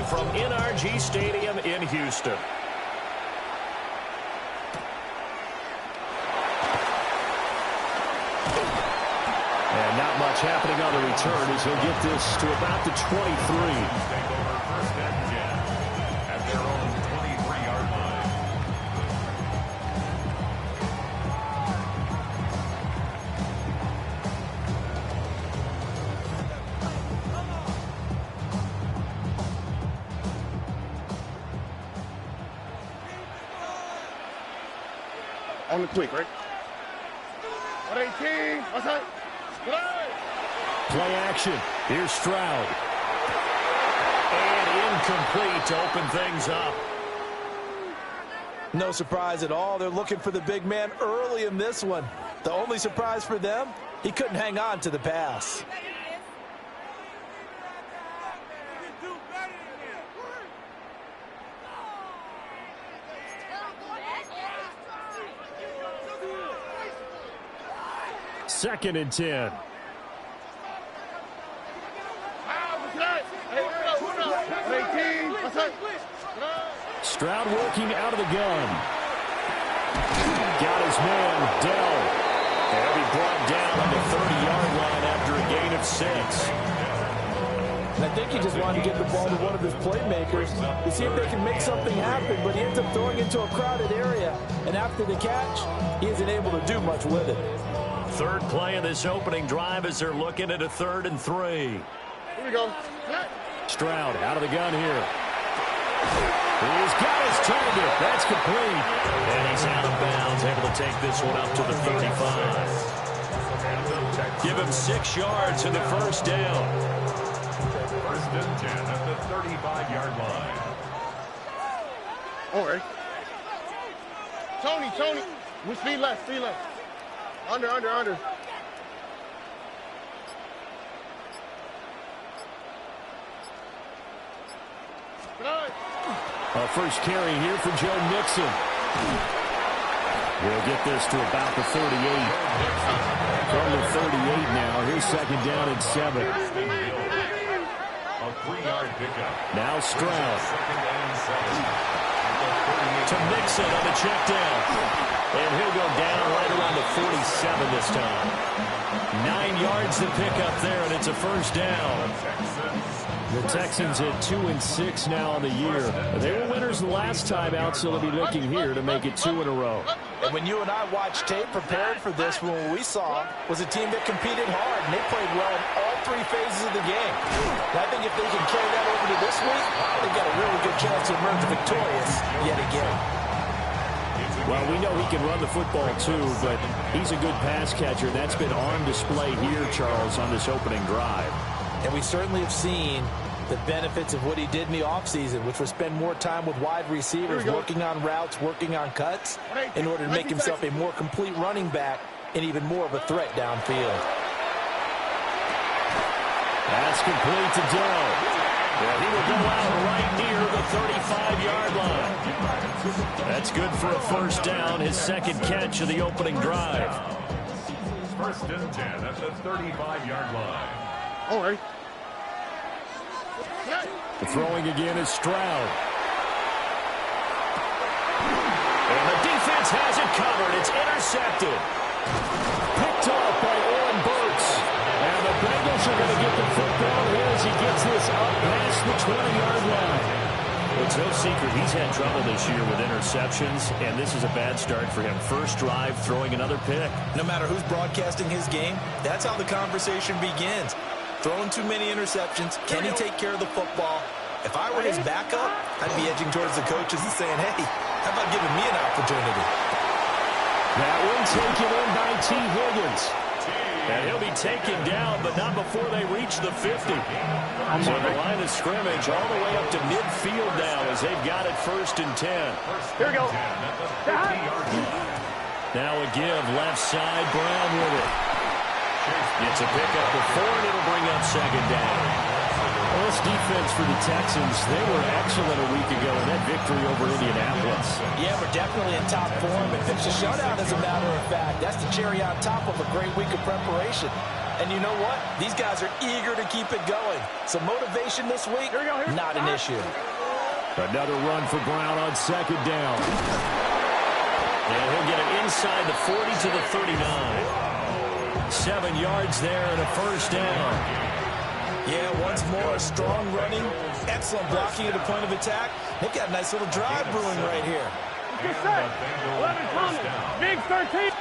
from NRG Stadium in Houston. And not much happening on the return as he'll get this to about the 23. Take over first and 10 at their own 23-yard line. On the quick, right? 118. What's that? Play action. Here's Stroud. And incomplete to open things up. No surprise at all. They're looking for the big man early in this one. The only surprise for them, he couldn't hang on to the pass. Second and 10. Stroud working out of the gun. Got his man, Dell. They'll be brought down on the 30-yard line after a gain of 6. And I think he just wanted to get the ball to one of his playmakers to see if they can make something happen, but he ends up throwing into a crowded area. And after the catch, he isn't able to do much with it. Third play of this opening drive as they're looking at a 3rd and 3. Here we go. Stroud out of the gun here. He's got his target. That's complete. And he's out of bounds, able to take this one up to the 35. Give him 6 yards in the first down. First and 10 at the 35-yard line. All right. Tony. We speed left. Under. First carry here for Joe Mixon. We'll get this to about the 38. From the 38 now. Here's second down and 7. A 3-yard pickup. Now Stroud. Second and 7. To Mixon on the check down. And he'll go down right around the 47 this time. 9 yards to pick up there, and it's a first down. The Texans at 2-6 now on the year. They were winners the last time out, so they'll be looking here to make it 2 in a row. And when you and I watched tape prepared for this, what we saw was a team that competed hard, and they played well in all 3 phases of the game. And I think if they can carry that over to this week, they've got a really good chance to emerge victorious yet again. Well, we know he can run the football, too, but he's a good pass catcher. That's been on display here, Charles, on this opening drive. And we certainly have seen the benefits of what he did in the offseason, which was spend more time with wide receivers, working on routes, working on cuts, in order to make himself a more complete running back and even more of a threat downfield. That's complete to Dell. Well, he will go out right near the 35-yard line. That's good for a first down, his second catch of the opening drive. First and 10 at the 35-yard line. All right. The throwing again is Stroud. And the defense has it covered. It's intercepted. Picked off by Oren Burks. And the Bengals are going to get the football here as he gets this up past the 20-yard line. It's no secret he's had trouble this year with interceptions, and this is a bad start for him. First drive, throwing another pick. No matter who's broadcasting his game, that's how the conversation begins. Throwing too many interceptions. Can he take care of the football? If I were his backup, I'd be edging towards the coaches and saying, hey, how about giving me an opportunity? That one taken in by T. Higgins. And he'll be taken down, but not before they reach the 50. So the line of scrimmage all the way up to midfield now as they've got it first and 10. Here we go. Now a give, left side, Brown with it. It's a pickup of 4, and it'll bring up second down. Well, this defense for the Texans, they were excellent a week ago in that victory over Indianapolis. Yeah, we're definitely in top form. If it's a shutout, as a matter of fact, that's the cherry on top of a great week of preparation. And you know what? These guys are eager to keep it going. So motivation this week, not an issue. Another run for Brown on second down. And he'll get it inside the 40 to the 39. 7 yards there and a first down. Yeah, once more, strong running, excellent blocking at the point of attack. They've got a nice little drive brewing right here. Get set. 11 coming. Big 13.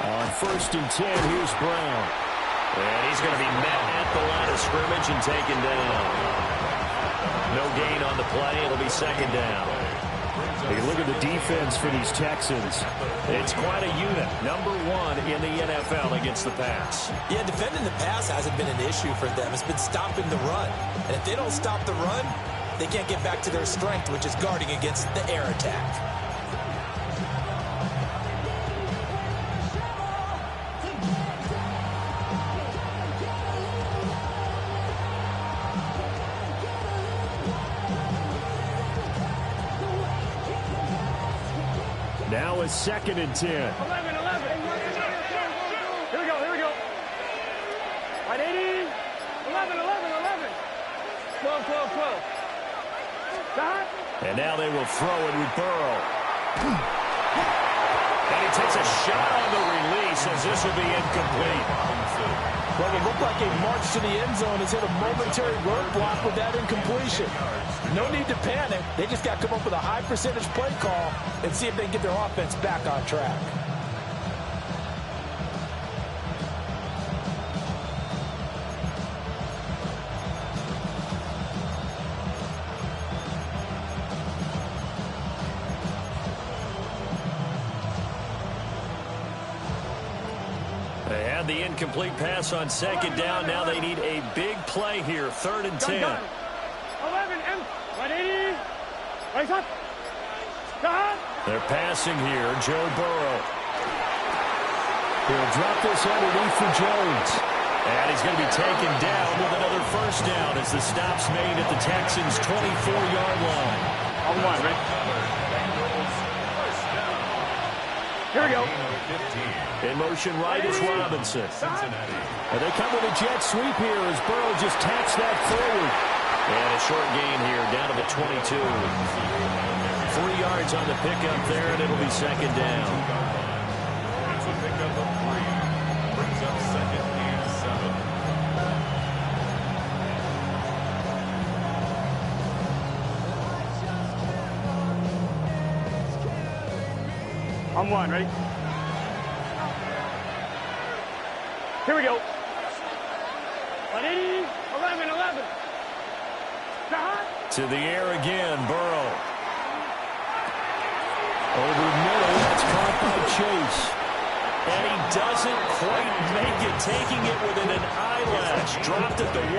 On first and 10, here's Brown. And he's going to be met at the line of scrimmage and taken down. No gain on the play. It'll be second down. Take a look at the defense for these Texans. It's quite a unit. Number 1 in the NFL against the pass. Yeah, defending the pass hasn't been an issue for them. It's been stopping the run. And if they don't stop the run, they can't get back to their strength, which is guarding against the air attack. Now it's second and 10. 11. Here we go. Right, 80. 11. 12. Stop. And now they will throw it with Burrow. And he takes a shot on the release as this will be incomplete. Well, it looked like a march to the end zone has hit a momentary roadblock with that incompletion. No need to panic. They just got to come up with a high percentage play call and see if they can get their offense back on track. They had the incomplete pass on second down. Now they need a big play here. Third and 10. 11. 180. Right up. Stop. They're passing here. Joe Burrow. He'll drop this underneath for Jones. And he's going to be taken down with another first down as the stop's made at the Texans' 24-yard line. On one, right? Here we go. In motion right is Robinson. And they come with a jet sweep here as Burrow just taps that forward. And a short gain here down to the 22. 3 yards on the pickup there, and it'll be second down. It's a pickup of 3. Brings up second and 7. On one, ready? Here we go. 180. 11. Stop. To the air again, Burrow. Over the middle, that's caught by Chase. And he doesn't quite make it, taking it within an eyelash. Dropped at the 1.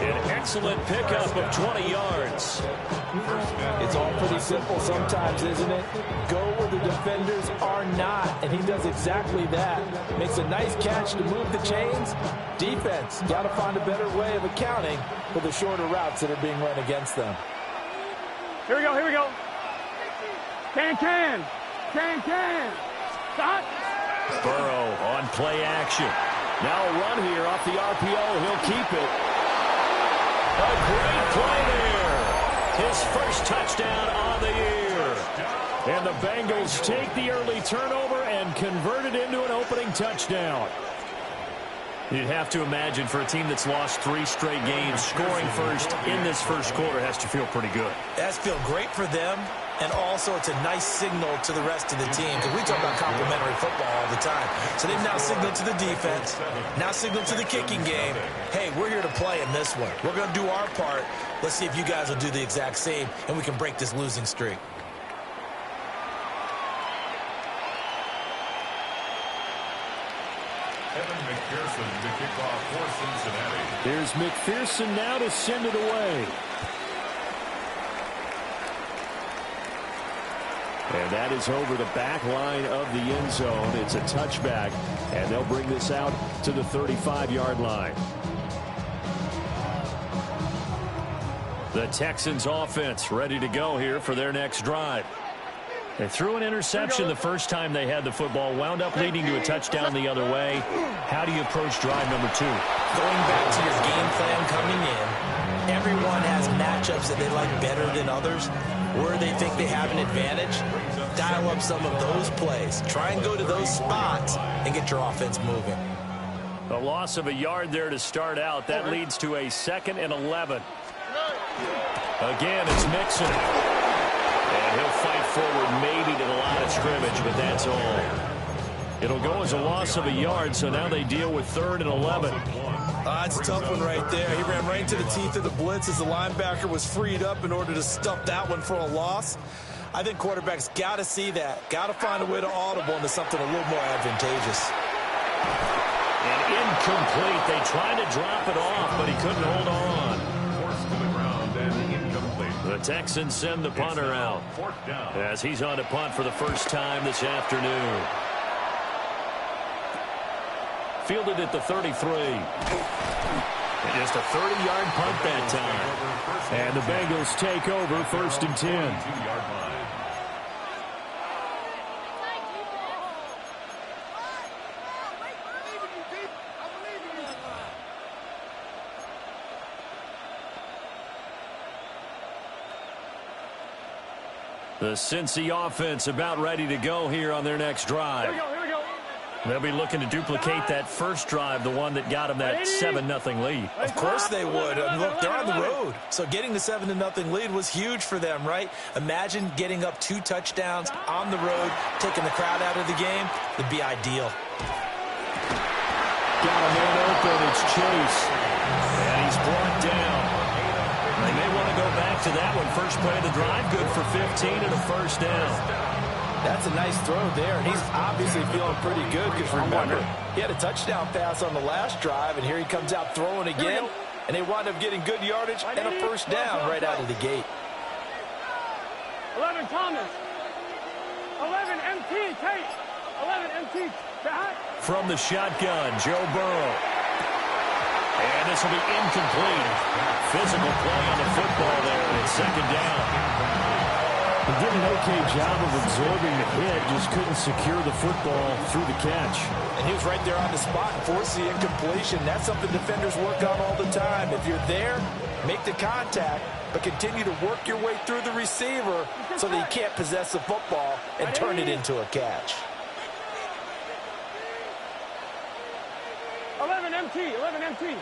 An excellent pickup of 20 yards. It's all pretty simple sometimes, isn't it? Go where the defenders are not, and he does exactly that. Makes a nice catch to move the chains. Defense, got to find a better way of accounting for the shorter routes that are being run against them. Here we go. Can. Stop. Burrow on play action. Now a run here off the RPO. He'll keep it. A great play there. His first touchdown on the year. And the Bengals take the early turnover and convert it into an opening touchdown. You'd have to imagine for a team that's lost 3 straight games, scoring first in this first quarter has to feel pretty good. That's feel great for them, and also it's a nice signal to the rest of the team, because we talk about complimentary football all the time. So they've now signaled to the defense, now signaled to the kicking game, hey, we're here to play in this one. We're going to do our part. Let's see if you guys will do the exact same, and we can break this losing streak. McPherson to kick off for Cincinnati. Here's McPherson now to send it away. And that is over the back line of the end zone. It's a touchback, and they'll bring this out to the 35-yard line. The Texans offense ready to go here for their next drive. They threw an interception the first time they had the football, wound up leading to a touchdown the other way. How do you approach drive number 2? Going back to your game plan coming in, everyone has matchups that they like better than others, where they think they have an advantage. Dial up some of those plays. Try and go to those spots and get your offense moving. A loss of a yard there to start out. That leads to a 2nd and 11. Again, it's Mixon. And he'll fight forward maybe to the line of scrimmage, but that's all. It'll go as a loss of a yard, so now they deal with 3rd and 11. It's a tough one right there. He ran right into the teeth of the blitz as the linebacker was freed up in order to stuff that one for a loss. I think quarterbacks got to see that. Got to find a way to audible into something a little more advantageous. And incomplete. They tried to drop it off, but he couldn't hold on. Forced to the ground and incomplete. The Texans send the punter out as he's on to punt for the first time this afternoon. Fielded at the 33. And just a 30-yard punt that time. And the Bengals take over 1st and 10. The Cincy offense about ready to go here on their next drive. Here we go. They'll be looking to duplicate that first drive, the one that got them that 7-0 lead. Of course they would. Look, they're on the road. So getting the 7-0 lead was huge for them, right? Imagine getting up 2 touchdowns on the road, taking the crowd out of the game. It'd be ideal. Got a man open. It's Chase. And he's brought down. They may want to go back to that one. First play of the drive, good for 15 and a first down. That's a nice throw there, and he's obviously feeling pretty good because, remember, he had a touchdown pass on the last drive, and here he comes out throwing again, and they wind up getting good yardage and a first down right out of the gate. 11 Thomas. 11 MT Tate. 11 MT back. From the shotgun, Joe Burrow. And this will be incomplete. Physical play on the football there, and it's 2nd down. He did an okay job of absorbing the hit, just couldn't secure the football through the catch. And he was right there on the spot and forced the incompletion. That's something defenders work on all the time. If you're there, make the contact, but continue to work your way through the receiver so that he can't possess the football and turn it into a catch. 11 MT. 11 MT.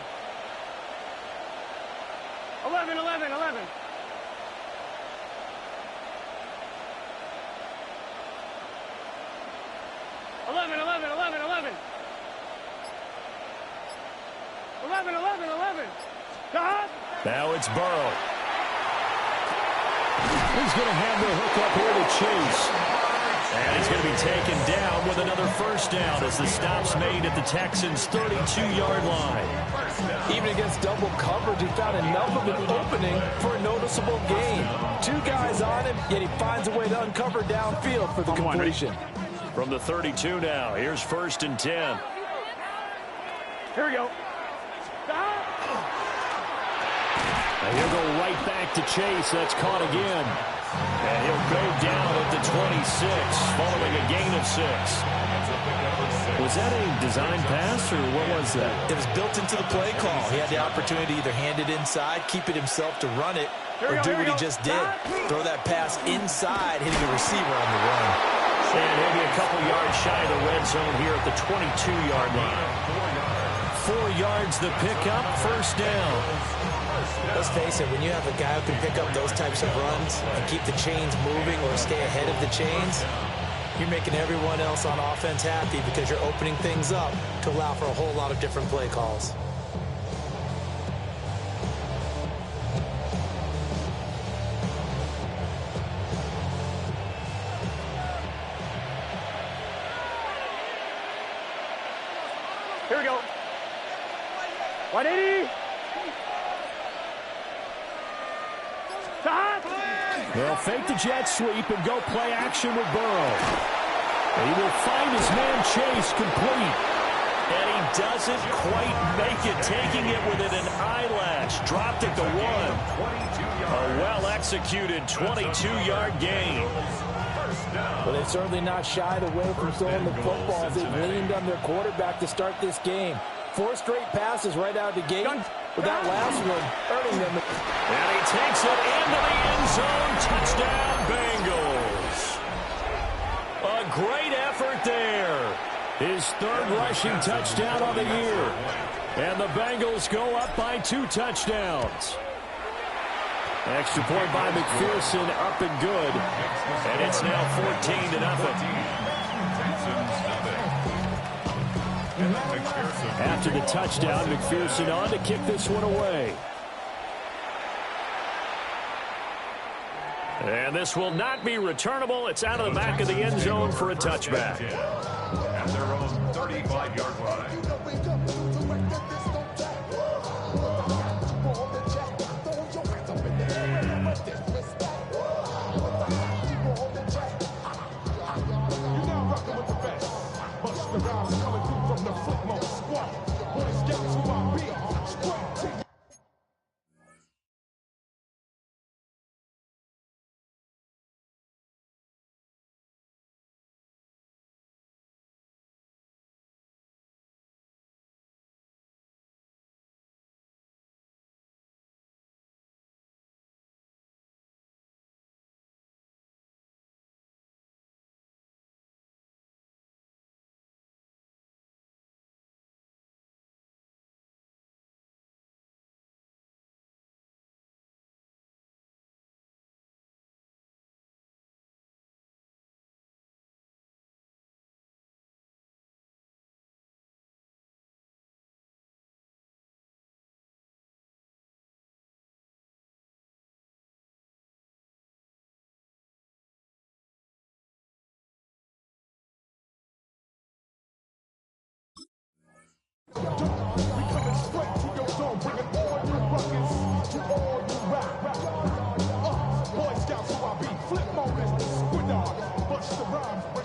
11. 11. Now it's Burrow. He's going to have the hook up here to Chase. And he's going to be taken down with another first down as the stop's made at the Texans' 32-yard line. Even against double coverage, he found enough of an opening for a noticeable gain. 2 guys on him, yet he finds a way to uncover downfield for the completion. From the 32 now, here's 1st and 10. Here we go. And he'll go right back to Chase. That's caught again. And he'll go down at the 26, following a gain of 6. Was that a design pass, or what was that? It was built into the play call. He had the opportunity to either hand it inside, keep it himself to run it, or do what he just did. Throw that pass inside, hitting the receiver on the run. And he'll be a couple yards shy of the red zone here at the 22-yard line. 4 yards the pickup, first down. Let's face it, when you have a guy who can pick up those types of runs and keep the chains moving or stay ahead of the chains, you're making everyone else on offense happy because you're opening things up to allow for a whole lot of different play calls. Here we go. 180. They'll fake the jet sweep and go play action with Burrow. He will find his man Chase complete. And he doesn't quite make it, taking it within an eyelash. Dropped at the 1. A well-executed 22-yard gain. But they've certainly not shied away from throwing the football as they've leaned on their quarterback to start this game. 4 straight passes right out of the gate, with that last one earning them. And he takes it into the end zone. Touchdown, Bengals. A great effort there. His 3rd rushing touchdown on the year. And the Bengals go up by 2 touchdowns. Extra point by McPherson, up and good. And it's now 14-0. After the touchdown, McPherson on to kick this one away. And this will not be returnable. It's out of the back of the end zone for a touchback. At their own 35-yard line.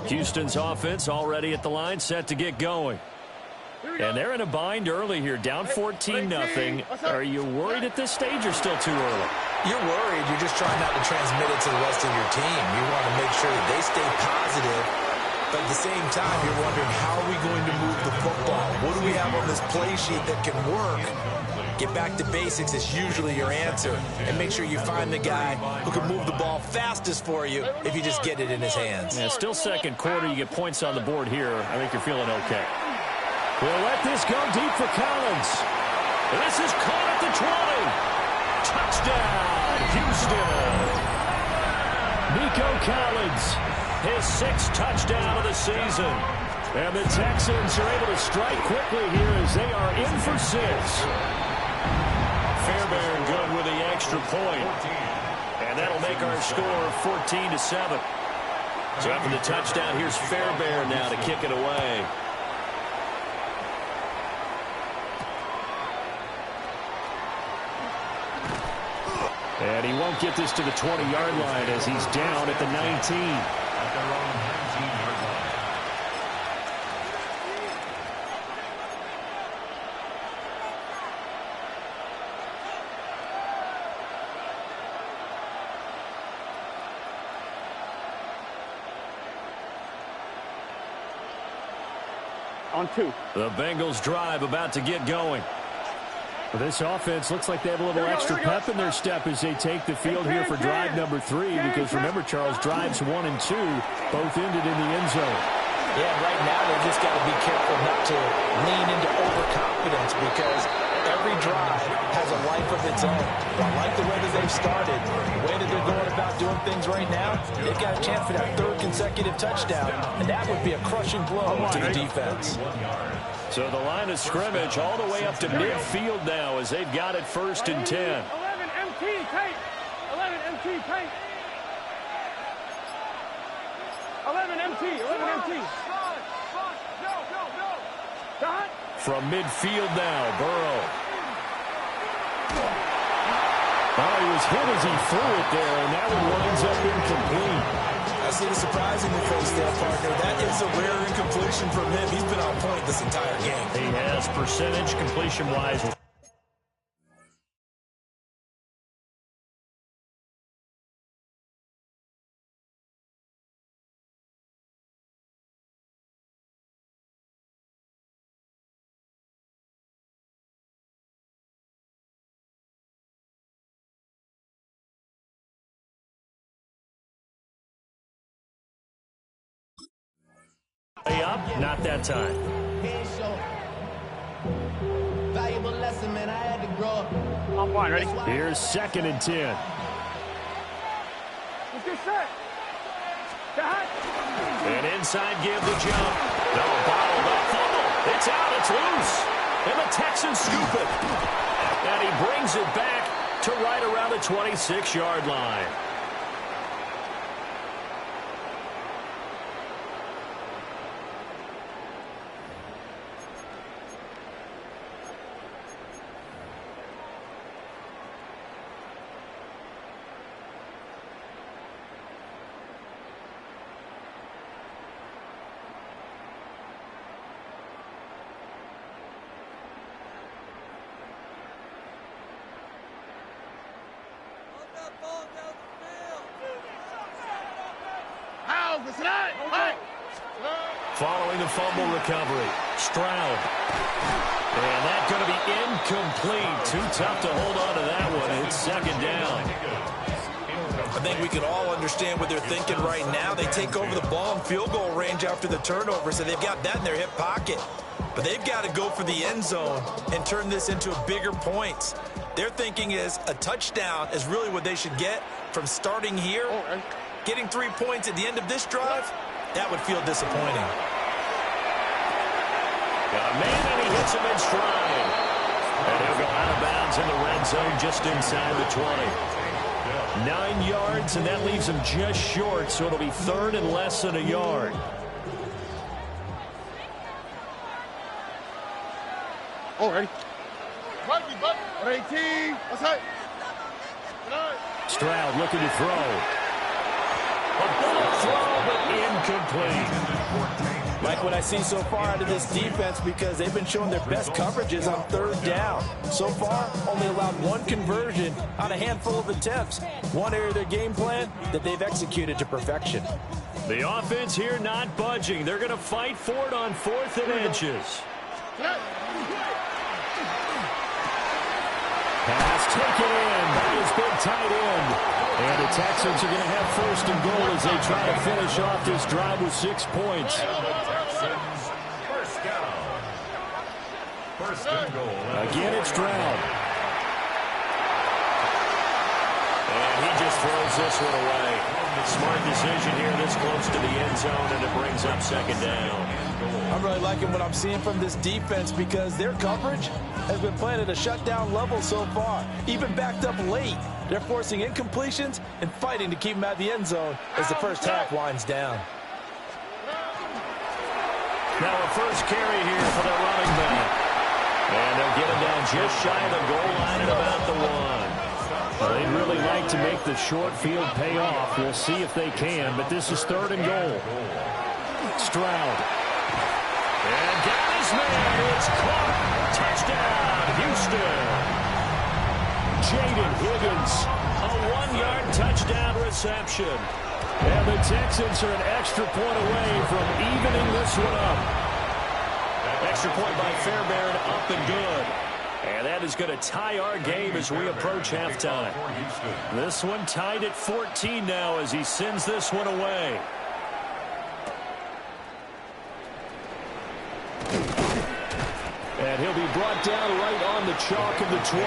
Houston's offense already at the line, set to get going. And they're in a bind early here, down 14-0. Are you worried at this stage or still too early? You're worried. You're just trying not to transmit it to the rest of your team. You want to make sure that they stay positive. But at the same time, you're wondering, how are we going to move the football? What do we have on this play sheet that can work? Get back to basics is usually your answer. And make sure you find the guy who can move the ball fastest for you if you just get it in his hands. Yeah, still second quarter. You get points on the board here. I think you're feeling okay. We'll let this go deep for Collins. And this is caught at the 20. Touchdown, Houston. Nico Collins, his 6th touchdown of the season. And the Texans are able to strike quickly here as they are in for 6. Fairbairn good with the extra point. And that'll make our score 14-7. So after the touchdown, here's Fairbairn now to kick it away. And he won't get this to the 20-yard line as he's down at the 19. At their own 19-yard line. On 2. The Bengals drive about to get going. Well, this offense looks like they have a little extra pep in their step as they take the field here for drive number 3, because remember, Charles, drives 1 and 2 both ended in the end zone. Yeah, right now they just got to be careful not to lean into overconfidence, because every drive has a life of its own. I like the way that they've started, the way that they're going about doing things right now. They've got a chance for that 3rd consecutive touchdown, and that would be a crushing blow to the defense. So the line of scrimmage all the way up to midfield now as they've got it 1st and 10. 11 MT tight. 11 MT tight. 11 MT. 11 MT. From midfield now, Burrow. Oh, he was hit as he threw it there, and that one winds up incomplete. That's a little surprising to face that, partner. That is a rare incompletion from him. He's been on point this entire game. He has percentage completion-wise. Way up, not that time. Valuable lesson, man. I had to grow up. On point, ready? Here's 2nd and 10. Let's get set. Behind. An inside give the jump. No, bottled up, fumble. It's out, it's loose. And the Texans scoop it. And he brings it back to right around the 26-yard line. Following the fumble recovery, Stroud. And that's going to be incomplete. Too tough to hold on to that one. It's 2nd down. I think we can all understand what they're thinking right now. They take over the ball in field goal range after the turnover, so they've got that in their hip pocket. But they've got to go for the end zone and turn this into bigger points. Their thinking is a touchdown is really what they should get from starting here. Getting 3 points at the end of this drive, that would feel disappointing. Got a man, and he hits him in stride. And he'll go out of bounds in the red zone just inside the 20. 9 yards, and that leaves him just short, so it'll be 3rd and less than a yard. Oh, ready? Ready, team. Let's hit. Stroud looking to throw. A bullet throw, but incomplete. Like what I see so far out of this defense, because they've been showing their best coverages on 3rd down. So far, only allowed 1 conversion on a handful of attempts. One area of their game plan that they've executed to perfection. The offense here not budging. They're going to fight for it on 4th and inches. Pass taken in by his big tight end. And the Texans are going to have 1st and goal as they try to finish off this drive with 6 points. Texans, 1st down. 1st and goal. Again, it's Stroud. And he just throws this one away. Smart decision here this close to the end zone, and it brings up 2nd down. I'm really liking what I'm seeing from this defense because their coverage has been playing at a shutdown level so far. Even backed up late, they're forcing incompletions and fighting to keep them at the end zone as the first half winds down. Now a first carry here for the running back. And they'll get him down just shy of the goal line at about the 1. Well, they'd really like to make the short field pay off. We'll see if they can, but this is 3rd and goal. Stroud. And got his man. It's caught. Touchdown, Houston. Jaden Higgins. A 1-yard touchdown reception. And the Texans are an extra point away from evening this one up. Extra point by Fairbairn, up and good. And that is going to tie our game as we approach halftime. This one tied at 14 now as he sends this one away. And he'll be brought down right on the chalk of the 20.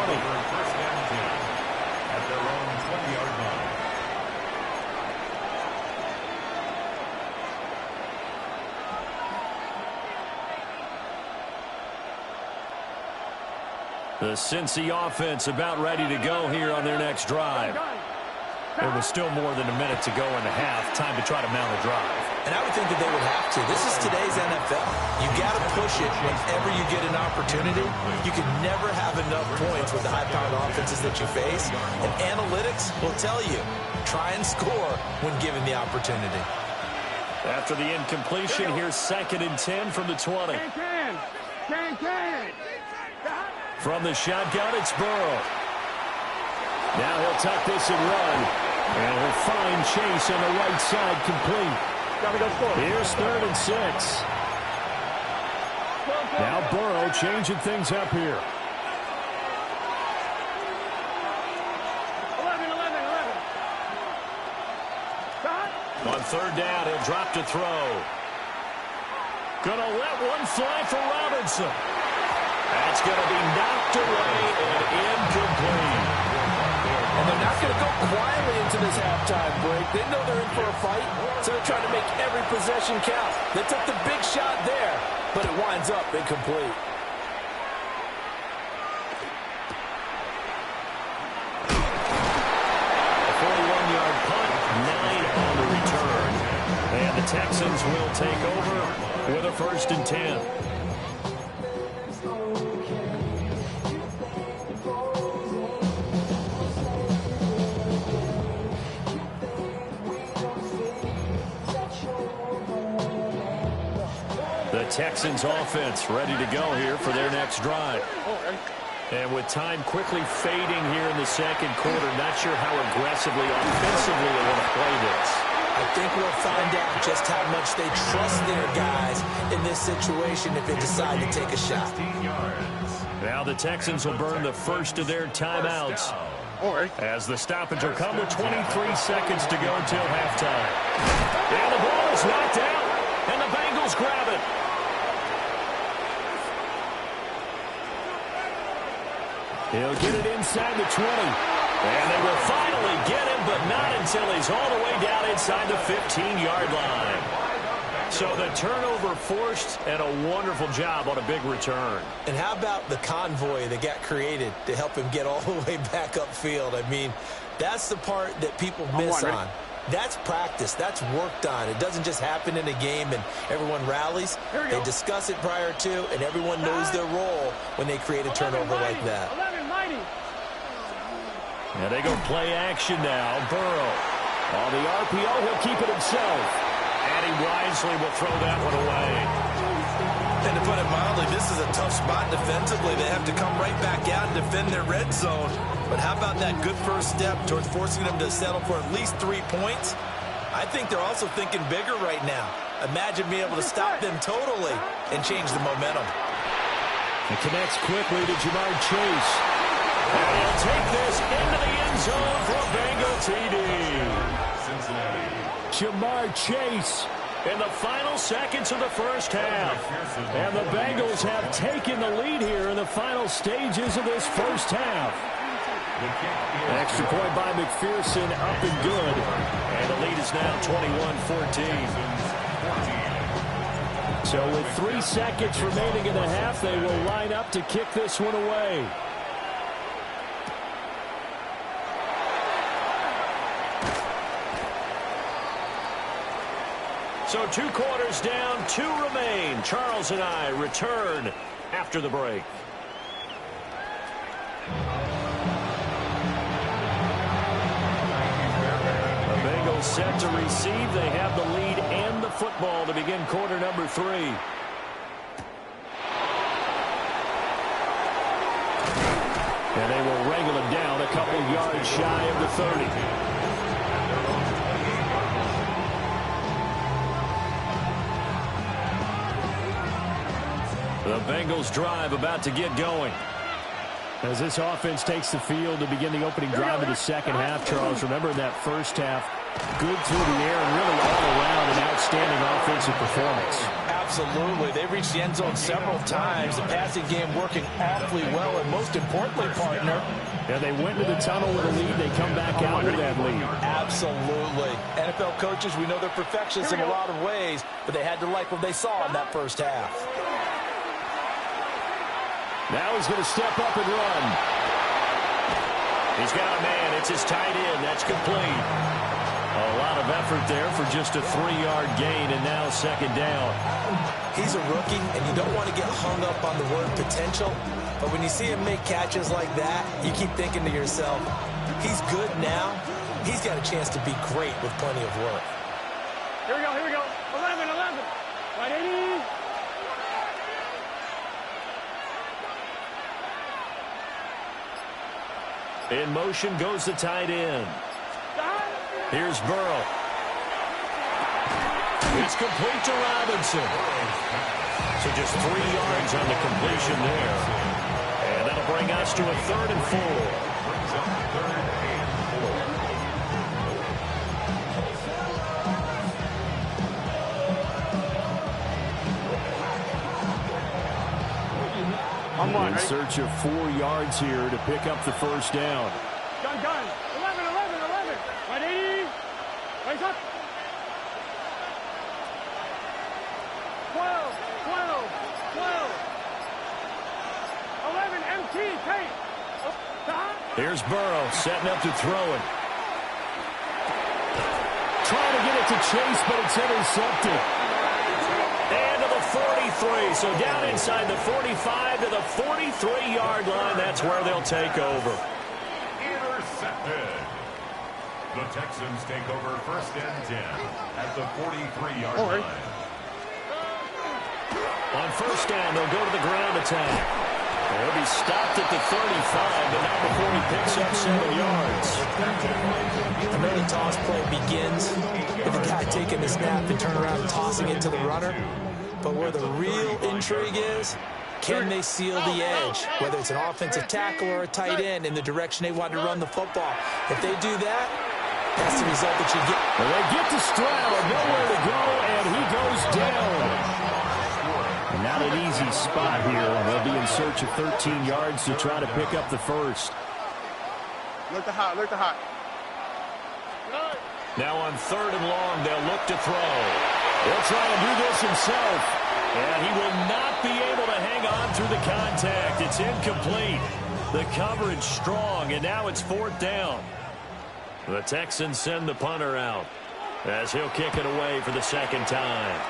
At their own 20-yard line. The Cincy offense about ready to go here on their next drive. There was still more than a minute to go in the half. Time to try to mount a drive. And I would think that they would have to. This is today's NFL. You got to push it whenever you get an opportunity. You can never have enough points with the high-powered offenses that you face. And analytics will tell you, try and score when given the opportunity. After the incompletion, here's 2nd and 10 from the 20. Can. From the shotgun, it's Burrow. Now he'll tuck this and run. And he'll find Chase on the right side complete. Here's 3rd and 6. Now Burrow changing things up here. 11. On 3rd down, he'll drop to throw. Gonna let one fly for Robinson. That's going to be knocked away and incomplete. And they're not going to go quietly into this halftime break. They know they're in for a fight, so they're trying to make every possession count. They took the big shot there, but it winds up incomplete. A 41-yard punt, 9 on the return. And the Texans will take over with a 1st and 10. The Texans offense ready to go here for their next drive. And with time quickly fading here in the second quarter, not sure how aggressively, offensively they want to play this. I think we'll find out just how much they trust their guys in this situation if they decide to take a shot. Now the Texans will burn the first of their timeouts as the stoppage will come with 23 seconds to go until halftime. And the ball is knocked out, and the Bengals grab it. He'll get it inside the 20. And they will finally get him, but not until he's all the way down inside the 15-yard line. So the turnover forced, and a wonderful job on a big return. And how about the convoy that got created to help him get all the way back upfield? I mean, that's the part that people miss on. That's practice. That's worked on. It doesn't just happen in a game and everyone rallies. They discuss it prior to, and everyone knows their role when they create a turnover like that. Now they go play action now. Burrow. On the RPO, he'll keep it himself. And he wisely will throw that one away. And to put it mildly, this is a tough spot defensively. They have to come right back out and defend their red zone. But how about that good first step towards forcing them to settle for at least 3 points? I think they're also thinking bigger right now. Imagine being able to stop them totally and change the momentum. It connects quickly to Jamar Chase. And he'll take this into the end zone for a Bengal TD. Jamar Chase in the final seconds of the first half. And the Bengals have taken the lead here in the final stages of this first half. Extra point by McPherson, up and good. And the lead is now 21-14. So with 3 seconds remaining in the half, they will line up to kick this one away. So 2 quarters down, 2 remain. Charles and I return after the break. The Bengals set to receive. They have the lead and the football to begin quarter number 3. And they will wrangle him down a couple yards shy of the 30. The Bengals drive about to get going. As this offense takes the field to begin the opening drive of the second half, Charles, remember in that first half, good through the air and really all around an outstanding offensive performance. Absolutely. They reached the end zone several times. The passing game working awfully well, and most importantly, partner. Yeah, they went into the tunnel with a lead. They come back out with that lead. Absolutely. NFL coaches, we know they're perfectionists in a lot of ways, but they had to like what they saw in that first half. Now he's going to step up and run. He's got a man. It's his tight end. That's complete. A lot of effort there for just a 3-yard gain, and now second down. He's a rookie, and you don't want to get hung up on the word potential. But when you see him make catches like that, you keep thinking to yourself, he's good now. He's got a chance to be great with plenty of work. Here we go, here we go. 11. Right, 80. In motion goes the tight end. Here's Burrow. It's complete to Robinson. So just 3 yards on the completion there. And that'll bring us to a 3rd and 4. 1. In search of 4 yards here to pick up the first down. Gun. 11. 180. Raise up. 12. 11 MT. Take. Here's Burrow setting up to throw it. Trying to get it to Chase, but it's intercepted. And to the 43. So down inside the 45 to the 43-yard line. That's where they'll take over. Intercepted. The Texans take over 1st and 10 at the 43-yard line. On 1st down, they'll go to the ground attack. He'll be stopped at the 35, but not before he picks up 7 yards. I know the toss play begins with the guy taking the snap and turn around and tossing it to the runner. But where the real intrigue is, can they seal the edge? Whether it's an offensive tackle or a tight end in the direction they want to run the football. If they do that, that's the result that you get. Well, they get to Stroud, nowhere to go, and he goes down. Not an easy spot here. They'll be in search of 13 yards to try to pick up the first. Look the hot. Now on 3rd and long, they'll look to throw. He'll try to do this himself, and he will not be able to hang on through the contact. It's incomplete. The coverage strong, and now it's 4th down. The Texans send the punter out as he'll kick it away for the 2nd time.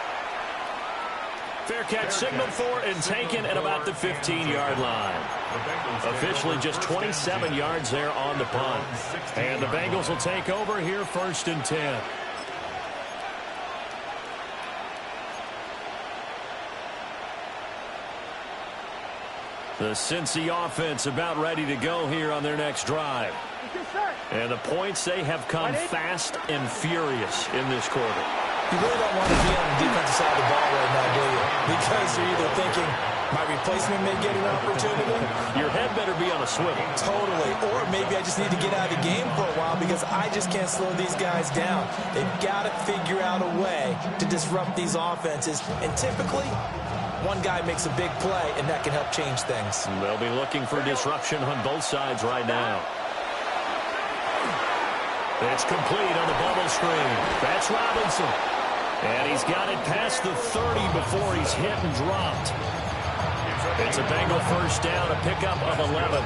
Fair catch signaled for and taken at about the 15-yard line. Officially just 27 yards there on the punt. And the Bengals will take over here 1st and 10. The Cincy offense about ready to go here on their next drive. And the points, they have come fast and furious in this quarter. You really don't want to be on the defensive side of the ball right now, do you? Because you're either thinking, my replacement may get an opportunity. Your head better be on a swivel. Totally. Or maybe I just need to get out of the game for a while because I just can't slow these guys down. They've got to figure out a way to disrupt these offenses. And typically, one guy makes a big play, and that can help change things. They'll be looking for disruption on both sides right now. It's complete on the bubble screen. That's Robinson. And he's got it past the 30 before he's hit and dropped. It's a Bengal first down, a pickup of 11.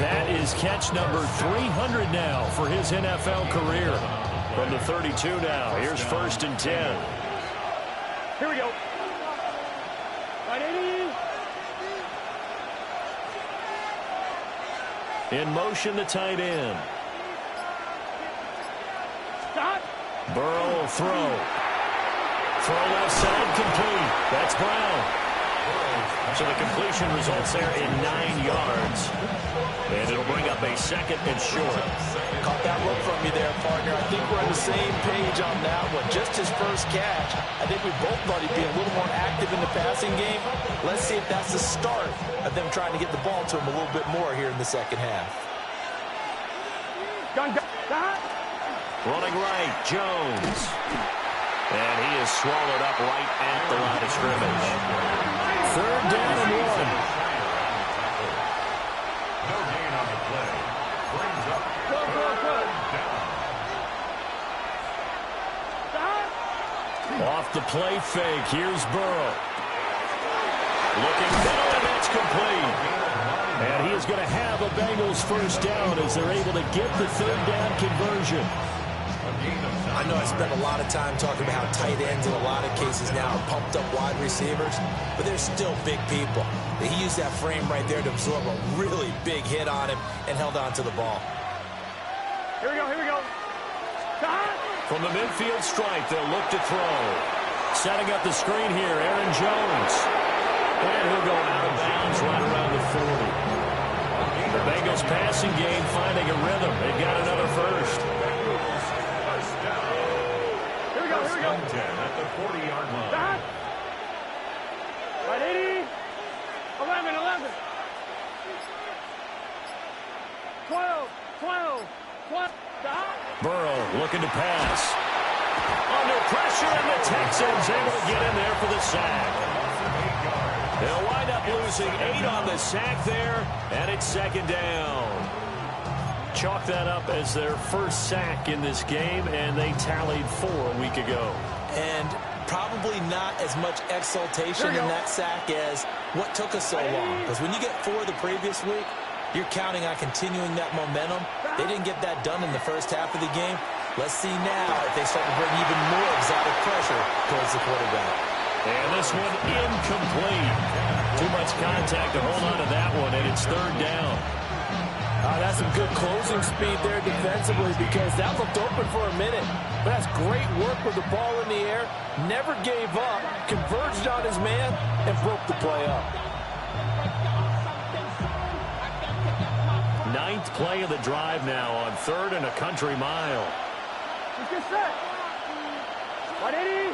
That is catch number 300 now for his NFL career. From the 32 now, here's 1st and 10. Here we go. 180. In motion, the tight end. Stop. Burrow will throw. Throw left side, complete. That's Brown. So the completion results there in 9 yards. And it'll bring up a 2nd and short. Caught that look from you there, partner. I think we're on the same page on that one. Just his first catch. I think we both thought he'd be a little more active in the passing game. Let's see if that's the start of them trying to get the ball to him a little bit more here in the 2nd half. Gun. Running right, Jones. And he is swallowed up right at the line of scrimmage. 3rd down and 1. No gain on the play. Brings up Off the play fake, here's Burrow. Looking middle, and that's complete. And he is going to have a Bengals first down as they're able to get the 3rd down conversion. I know I spent a lot of time talking about how tight ends in a lot of cases now are pumped up wide receivers, but they're still big people. He used that frame right there to absorb a really big hit on him and held on to the ball. Here we go. From the midfield stripe, they'll look to throw. Setting up the screen here, Aaron Jones. And he'll go out of bounds right around the 40. The Bengals passing game finding a rhythm. They've got another first. Here we go. 10 at the 40-yard line. Stop. 180. 11. 12. Stop. Burrow looking to pass. Under pressure, and the Texans able to get in there for the sack. They'll wind up losing 8 on the sack there, and it's second down. Chalk that up as their first sack in this game, and they tallied 4 a week ago. And probably not as much exultation in that sack as what took us so long. Because when you get 4 the previous week, you're counting on continuing that momentum. They didn't get that done in the first half of the game. Let's see now if they start to bring even more exotic pressure towards the quarterback. And this one incomplete. Too much contact to hold on to that one, and it's third down. That's some good closing speed there defensively, because that looked open for a minute. But that's great work with the ball in the air. Never gave up, converged on his man, and broke the play up. 9th play of the drive now on 3rd and a country mile. Get set. 180.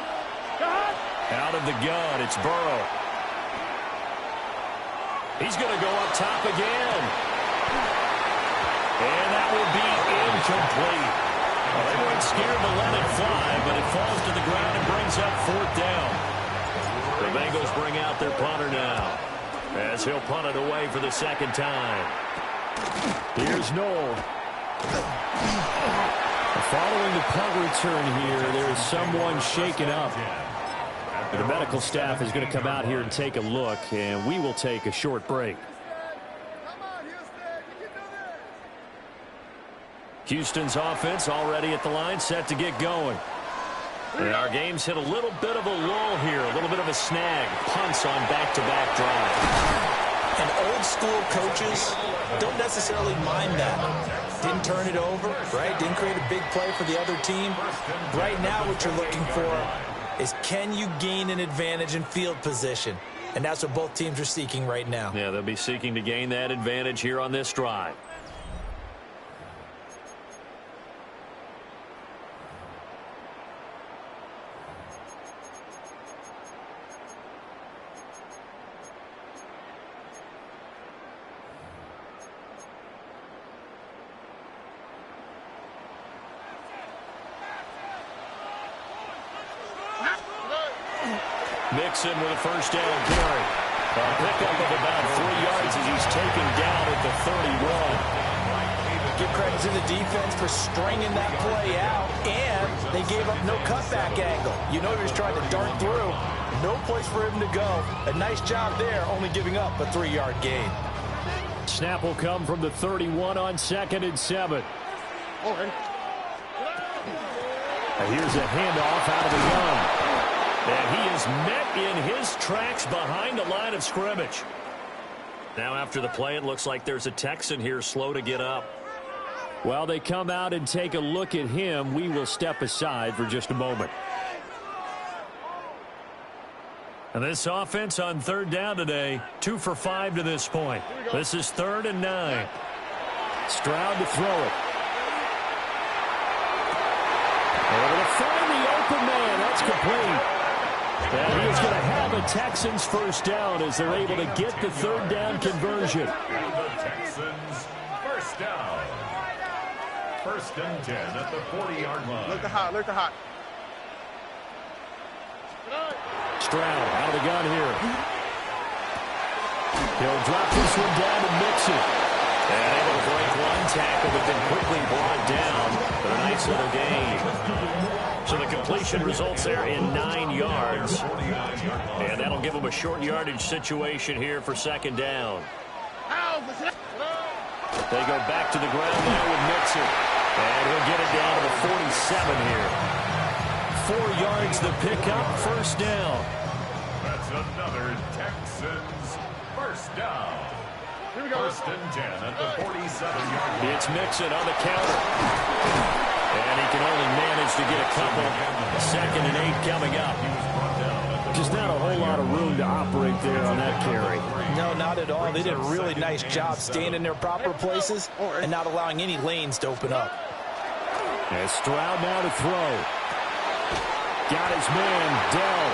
Out of the gun, it's Burrow. He's going to go up top again. And that will be incomplete. Well, they weren't scared to let it fly, but it falls to the ground and brings up 4th down. The Bengals bring out their punter now, as he'll punt it away for the second time. Here's Noel. Following the punt return here, there is someone shaken up. The medical staff is going to come out here and take a look, and we will take a short break. Houston's offense already at the line, set to get going. And our game's hit a little bit of a lull here, a little bit of a snag. Punts on back-to-back drive. And old school coaches don't necessarily mind that. Didn't turn it over, right? Didn't create a big play for the other team. Right now what you're looking for is, can you gain an advantage in field position? And that's what both teams are seeking right now. Yeah, they'll be seeking to gain that advantage here on this drive. Mixon with a first down carry. A pickup of about 3 yards as he's taken down at the 31. Give credit to the defense for stringing that play out, and they gave up no cutback angle. You know he was trying to dart through. No place for him to go. A nice job there, only giving up a 3-yard gain. Snap will come from the 31 on 2nd and 7. Here's a handoff out of the gun. And he is met in his tracks behind the line of scrimmage. Now after the play, it looks like there's a Texan here slow to get up. While they come out and take a look at him, we will step aside for just a moment. And this offense on 3rd down today, 2 for 5 to this point. This is 3rd and 9. Stroud to throw it. Able to find the open man. That's complete. And he is going to have a Texans first down as they're able to get the 3rd down conversion. The Texans first down. 1st and 10 at the 40-yard line. Look the hot. Stroud out of the gun here. He'll drop this one down to Mixon. And able to break one tackle, but then quickly brought down for a nice little gain. So the completion results there in 9 yards. And that'll give them a short yardage situation here for 2nd down. They go back to the ground now with Mixon. And he'll get it down to the 47 here. 4 yards the pickup, 1st down. That's another Texans first down. 1st and 10 at the 47-yard line. It's Mixon on the counter. And he can only manage to get a couple. 2nd and 8 coming up. Just not a whole lot of room to operate there on that carry. No, not at all. They did a really nice job staying in their proper places and not allowing any lanes to open up. And Stroud now to throw. Got his man, Dell.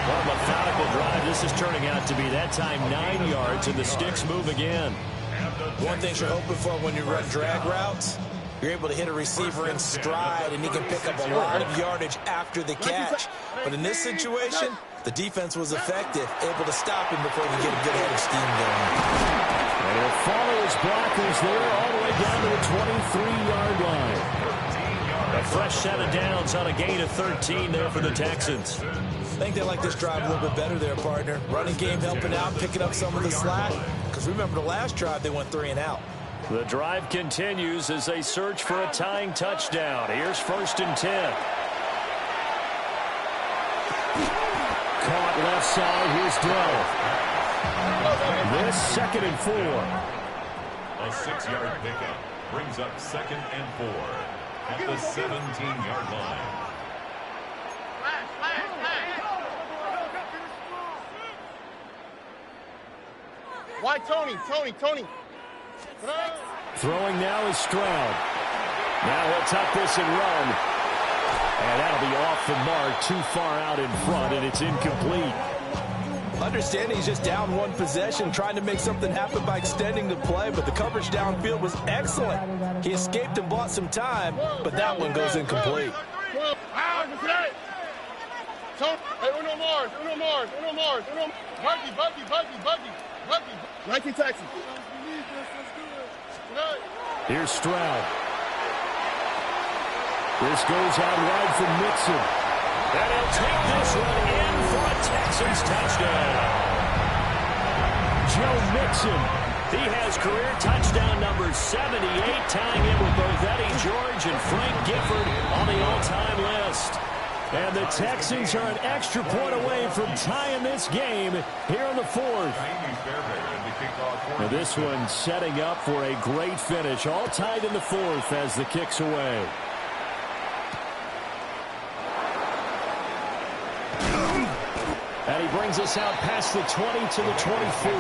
What a methodical drive this is turning out to be. That time 9 yards, and the sticks move again. One thing you're hoping for when you run drag routes You're able to hit a receiver in stride, and he can pick up a lot of yardage after the catch. But in this situation, the defense was effective, able to stop him before he could get a good head of steam going. And he'll follow his blockers there all the way down to the 23-yard line. A fresh set of downs on a gain of 13 there for the Texans. I think they like this drive a little bit better there, partner. Running game helping out, picking up some of the slack. Because remember the last drive, they went 3 and out. The drive continues as they search for a tying touchdown. Here's 1st and 10. Caught left side. Here's Dell. This 2nd and 4. A 6-yard pickup brings up 2nd and 4 at the 17-yard line. Why Tony? Throwing now is Stroud. Now he'll tuck this and run. And that'll be off the mark, too far out in front, and it's incomplete. Understanding he's just down 1 possession, trying to make something happen by extending the play, but the coverage downfield was excellent. He escaped and bought some time, but that one goes incomplete. Here's Stroud. This goes out wide for Mixon. And he'll take this one in for a Texans touchdown. Joe Mixon. He has career touchdown number 78, tying in with both Eddie George and Frank Gifford on the all-time list. And the Texans are an extra point away from tying this game here in the 4th. Now this one setting up for a great finish. All tied in the 4th as the kick's away. And he brings us out past the 20 to the 24.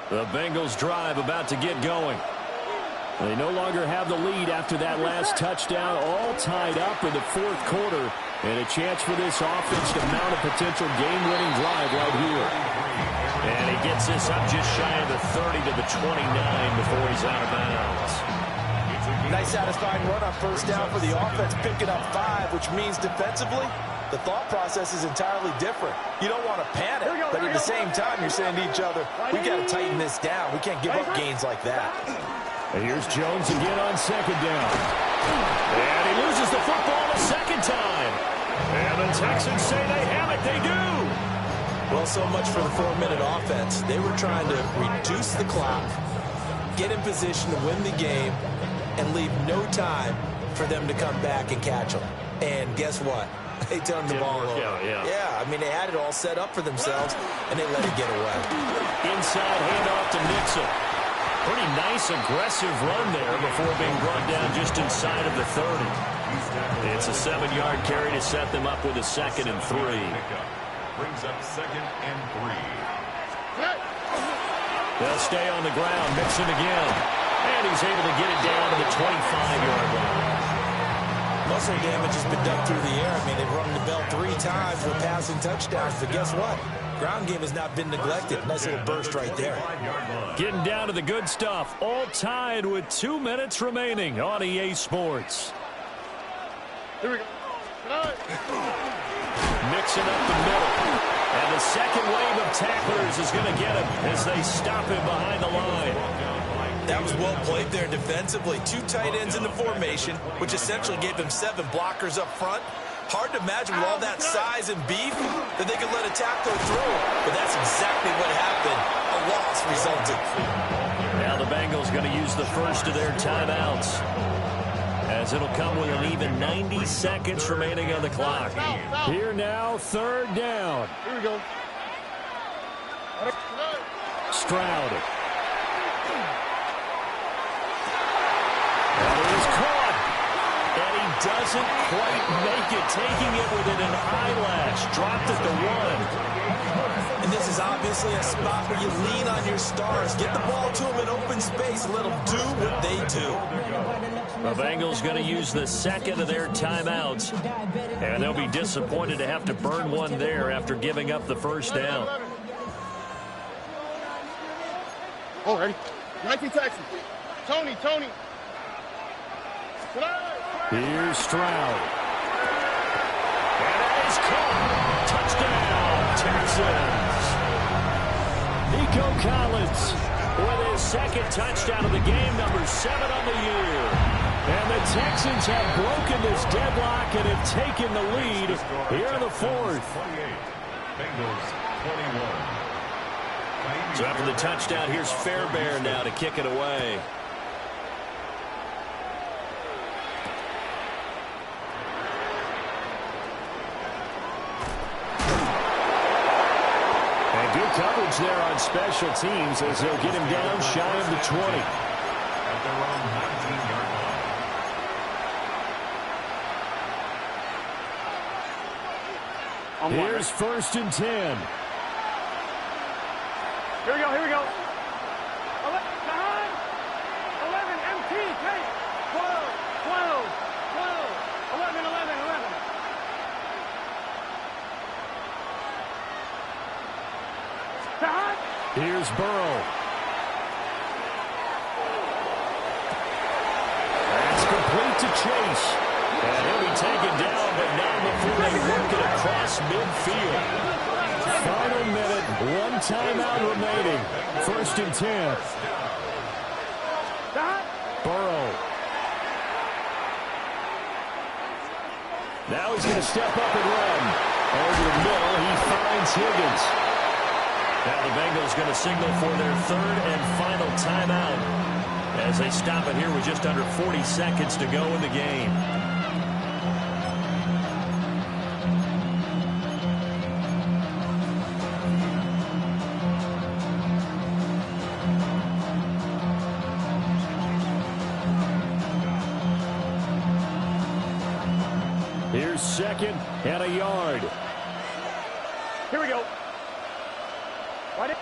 The Bengals drive about to get going. They no longer have the lead after that last touchdown, all tied up in the 4th quarter, and a chance for this offense to mount a potential game-winning drive right here. And he gets this up just shy of the 30 to the 29 before he's out of bounds. Nice satisfying run on 1st down for the offense, picking up 5, which means defensively, the thought process is entirely different. You don't want to panic, but at the same time, you're saying to each other, we got to tighten this down. We can't give up gains like that. And here's Jones again on 2nd down. And he loses the football a 2nd time. And the Texans say they have it. They do. Well, so much for the 4-minute offense. They were trying to reduce the clock, get in position to win the game, and leave no time for them to come back and catch them. And guess what? They turned the ball over. Yeah, I mean, they had it all set up for themselves, and they let it get away. Inside handoff to Mixon. Pretty nice, aggressive run there before being brought down just inside of the 30. It's a 7-yard carry to set them up with a 2nd and 3. Brings up 2nd and 3. They'll stay on the ground. Mixon again. And he's able to get it down to the 25-yard line. Muscle damage has been done through the air. I mean, they've rung the bell 3 times with passing touchdowns, but guess what? Ground game has not been neglected. Nice little burst right there. Getting down to the good stuff. All tied with 2 minutes remaining on EA Sports. Here we go. Mixing up the middle. And the second wave of tacklers is going to get him as they stop him behind the line. That was well played there defensively. 2 tight ends in the formation, which essentially gave them 7 blockers up front. Hard to imagine with all that size and beef that they could let a tackler through. But that's exactly what happened. A loss resulted. Now the Bengals going to use the first of their timeouts, as it'll come with an even 90 seconds remaining on the clock. Here now, 3rd down. Here we go. Stroud. And it is caught. And he doesn't quite make it, taking it within an eyelash. Dropped at the 1. And And this is obviously a spot where you lean on your stars. Get the ball to them in open space. Let them do what they do. The Bengals going to use the second of their timeouts. And they'll be disappointed to have to burn one there after giving up the first down. Oh, ready? 19 Texans. Tony. Here's Stroud. And that is caught. Touchdown, Texans. Nico Collins with his second touchdown of the game, number 7 on the year. And the Texans have broken this deadlock and have taken the lead here in the fourth. 28. Bengals 21. So after the touchdown, here's Fairbairn now to kick it away. And good coverage there on special teams as they'll get him down shy of the 20. At their own 19-yard line. Here's 1st and 10. Here we go. 11, behind. 11, MT, take. 12. 11. Behind. Here's Burrow. That's complete to Chase. And he'll be taken down, but not before they work it across midfield. Final minute, 1 timeout remaining. 1st and 10. Burrow. Now he's going to step up and run. Over the middle, he finds Higgins. Now the Bengals going to signal for their 3rd and final timeout as they stop it here with just under 40 seconds to go in the game. Here's 2nd and a yard. Here we go. 11.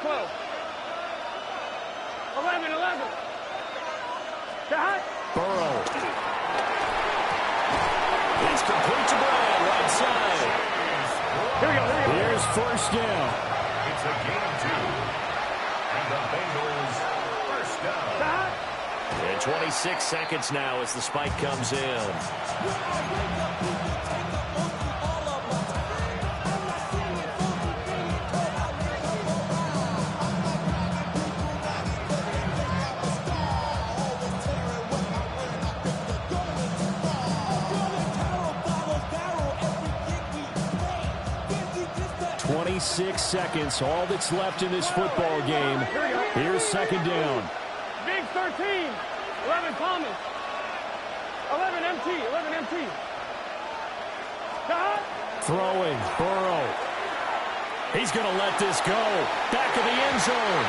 12. 11. Burrow. It's complete to Bryant, right side. Here we go. Here's 1st down. It's a gain of 2. And the Bengals first down. And 26 seconds now as the spike comes in. 26 seconds, all that's left in this football game. Here's 2nd down. Big 13. 11 Thomas. 11 MT. Throwing, Burrow. He's going to let this go. Back of the end zone.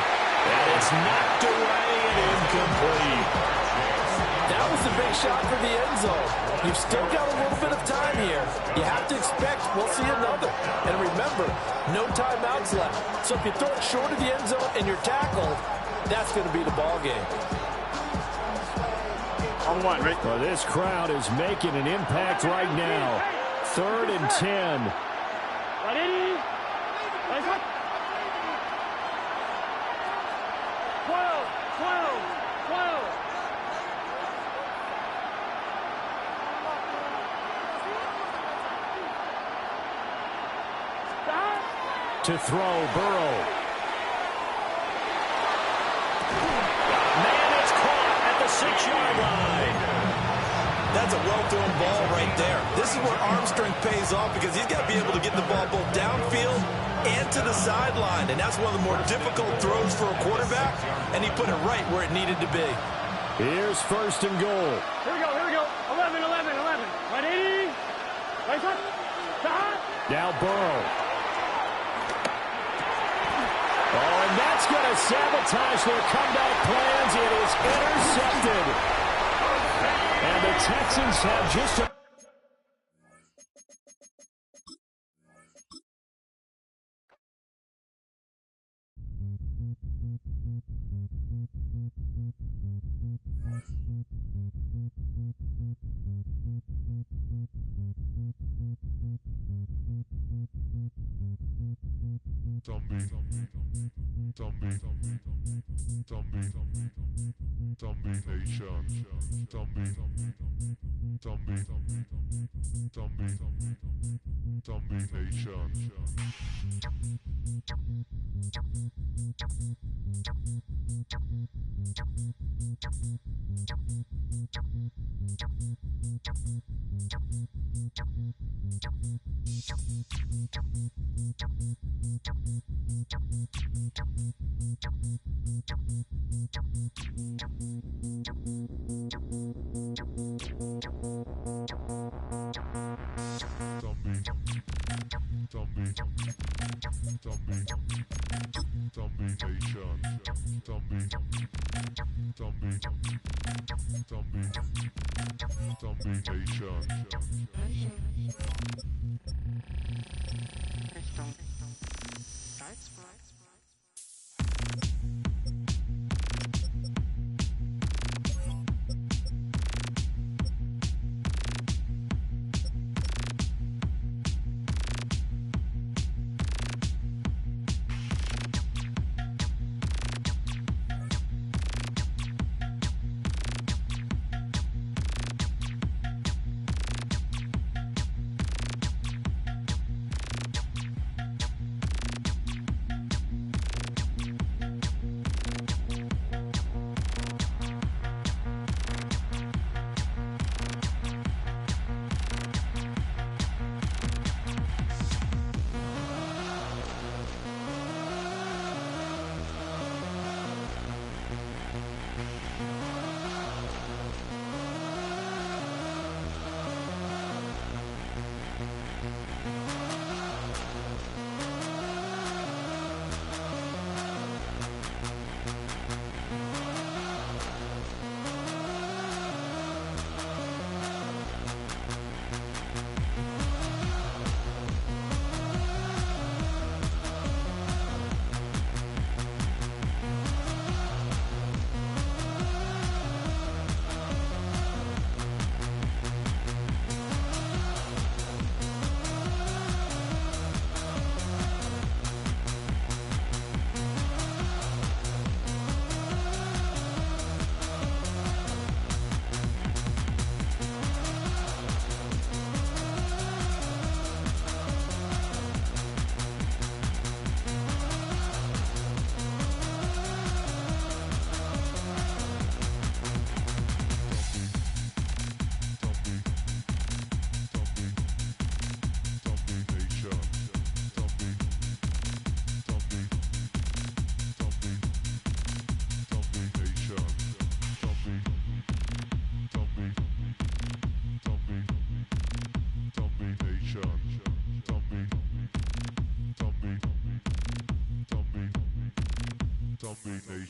And it's knocked away and incomplete. That was a big shot for the end zone. You've still got a little bit of time here. You have to expect we'll see another. And remember, no timeouts left. So if you throw it short of the end zone and you're tackled, that's going to be the ball game. On 1, Rick. Well, this crowd is making an impact right now. 3rd and 10. Ready? 12. To throw, Burrow. Man, it's caught at the 6-yard line. That's a well-thrown ball right there. This is where arm strength pays off because he's got to be able to get the ball both downfield and to the sideline. And that's one of the more difficult throws for a quarterback. And he put it right where it needed to be. Here's 1st and goal. Here we go. 11. Ready? Now Burrow. Oh, and that's going to sabotage their comeback plans. It is intercepted. And the Texans have just a...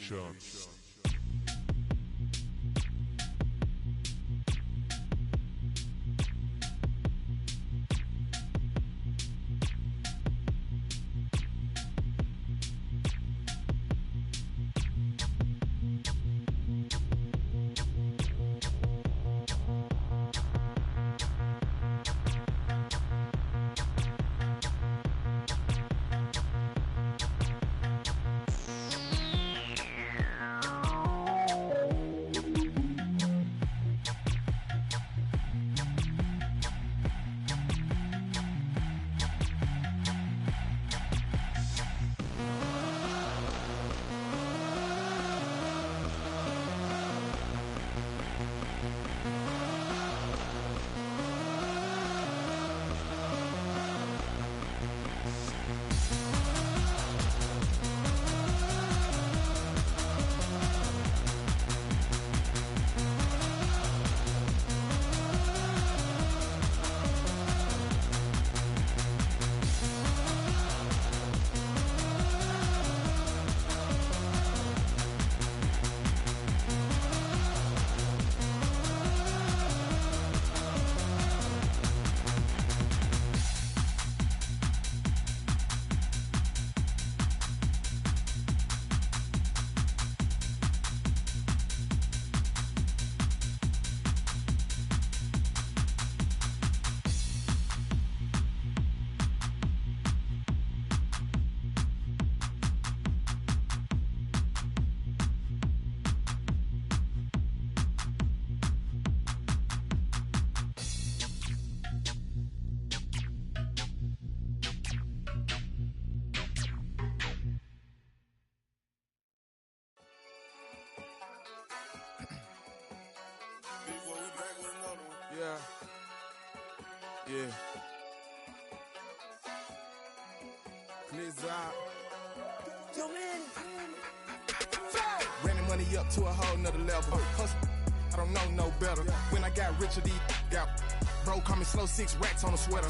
Nations. Yeah. Clears out. Running money up to a whole nother level. Hustle, I don't know no better. When I got richer, these got bro, call me slow, 6 racks on a sweater.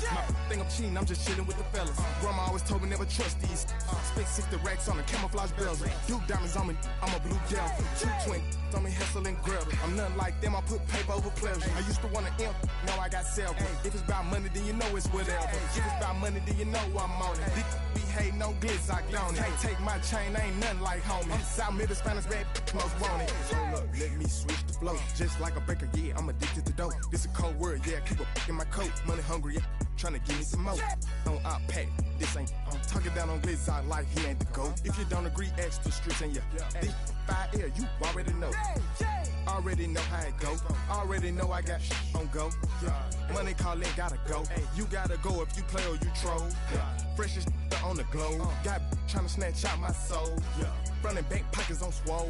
Think I'm cheating, I'm just chilling with the fellas. Grandma always told me never trust these. Spent 60 racks on a camouflage bezel. Duke diamonds on me, I'm a blue gel. 220 on me, hustle and grab. I'm nothing like them, I put paper over pleasure. I used to want to imp, now I got several. If it's about money, then you know it's whatever. If it's about money, then you know I'm on it. Be hating no glitz, I don't it. Take my chain, ain't nothing like homie. South Middle Spanish bad, most want it. Hold up, let me switch the flow. Just like a baker, yeah, I'm addicted to dope. This a cold word, yeah, keep a in my coat. Money hungry, yeah, tryna give me some more. Don't pack, this ain't. I'm talking down on glitz, I like he ain't the GOAT. If you don't agree, ask the streets and yeah. This 5L, you already know. Already know how it go. Already know I got on go. Money calling, gotta go. You gotta go if you play or you troll. Freshest on the globe. Got tryna snatch out my soul. Running back pockets on swole.